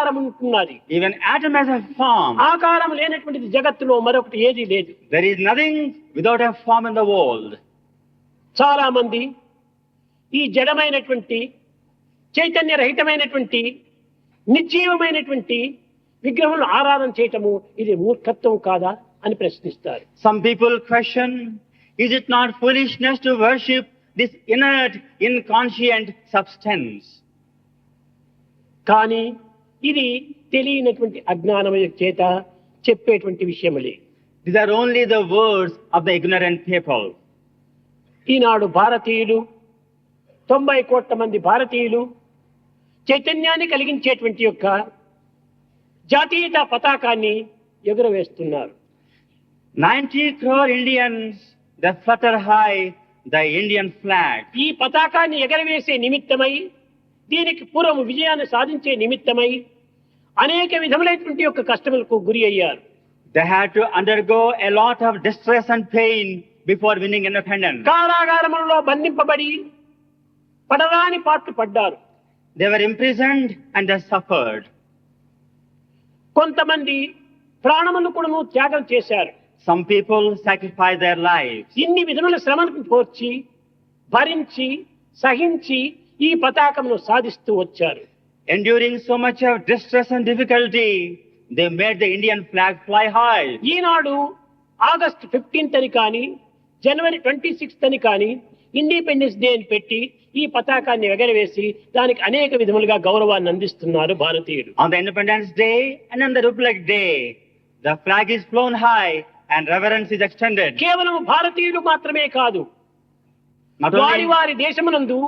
ఆకారం ఉంటున్నది. Even atom has a form. ఆకారం లేనటువంటిది జగత్తులో మరొకటి ఏదీ లేదు. There is nothing without a form in the world. చాలా మంది ఈ జడమైనటువంటి చైతన్య రహితమైనటువంటి నిర్జీవమైనటువంటి విగ్రహములను ఆరాధన చేయటము ఇది మూర్ఖత్వం కాదా అని ప్రశ్నిస్తారు. Some people question, is it not foolishness to worship this inert, inconscient substance? కానీ ఇది తెలియనటువంటి అజ్ఞానం చేత చెప్పేటువంటి విషయములే. These are only the words of the ignorant people. ఈనాడు భారతీయులు 90 కోట్ల మంది భారతీయులు చైతన్యాన్ని కలిగించేటువంటి యొక్క జాతీయత పతాకాన్ని ఎగురవేస్తున్నారు. 90 crore Indians, they flutter high the Indian flag. ఈ పతాకాన్ని ఎగరవేసే నిమిత్తమై, దీనికి పూర్వం విజయాన్ని సాధించే నిమిత్తమై అనేక విధములైనటువంటి యొక్క కష్టములకు గురి అయ్యారు. They had to undergo a lot of distress and pain before winning independence. కారాగారములలో బంధింపబడి పడరాని పాట్లు పడ్డారు. They were imprisoned and they suffered. కొంతమంది ప్రాణములను కూడా త్యాగం చేశారు. Some people sacrificed their lives. ఇన్ని విధముల శ్రమను కోర్చి భరించి సహించి ఈ పతాకమును సాధిస్తూ వచ్చారు. Enduring so much of distress and difficulty, they made the Indian flag fly high. Eenadu August 15th అని కానీ జనవరి 26th అని కానీ ఇండిపెండెన్స్ డే అని పెట్టి ఈ పతాకాన్ని ఎగరవేసి దానికి అనేక విధములుగా గౌరవాన్ని అందిస్తున్నారు భారతీయులు. On the Independence Day and on the Republic Day, the flag is flown high and reverence is extended. కేవలం భారతీయులు మాత్రమే కాదు, Not వారి only, వారి దేశమునందు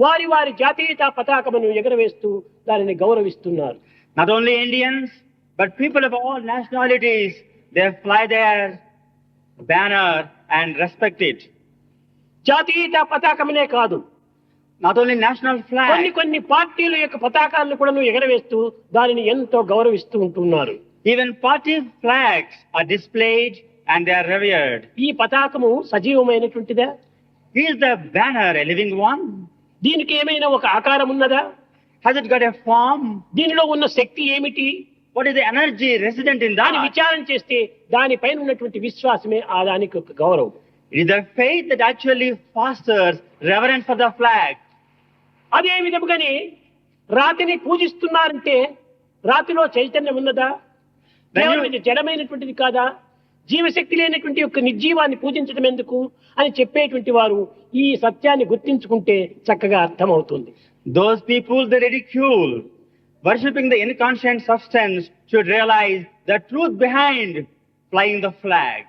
వారి వారి జాతీయత పతాకమును ఎగరవేస్తూ దానిని గౌరవిస్తున్నారు. not only Indians, but people of all nationalities, they fly their banner and respect it. జాతీయత పతాకమునే కాదు, Not only national కొన్ని flag, కొన్ని పార్టీల యొక్క పతాకాలను కూడా ఎగరవేస్తూ దానిని ఎంతో గౌరవిస్తూ ఉంటున్నారు. even party flags are displayed and they are revered. ఈ పతాకము సజీవమైనటువంటిదా? Is the banner a living one? దీనికి ఏమైనా ఒక ఆకారం ఉన్నదా? Has it got a form? దీనిలో ఉన్న శక్తి ఏమిటి What is the energy resident in దాని that? విచారణ చేస్తే దానిపైన ఉన్నటువంటి విశ్వాసమే ఆ దానికి ఒక గౌరవం. It is the faith that actually fosters reverence for the flag. అదే విధముగానే రాతిని పూజిస్తున్నారంటే రాతిలో చైతన్యం ఉన్నదా? కేవలం ఇది జడమైనటువంటిది కాదా? జీవశక్తి లేనటువంటి యొక్క నిర్జీవాన్ని పూజించడం ఎందుకు అని చెప్పేటువంటి వారు ఈ సత్యాన్ని గుర్తించుకుంటే చక్కగా అర్థమవుతుంది. Those people they ridicule, worshipping the inconscient substance, should realize the truth behind flying the flag.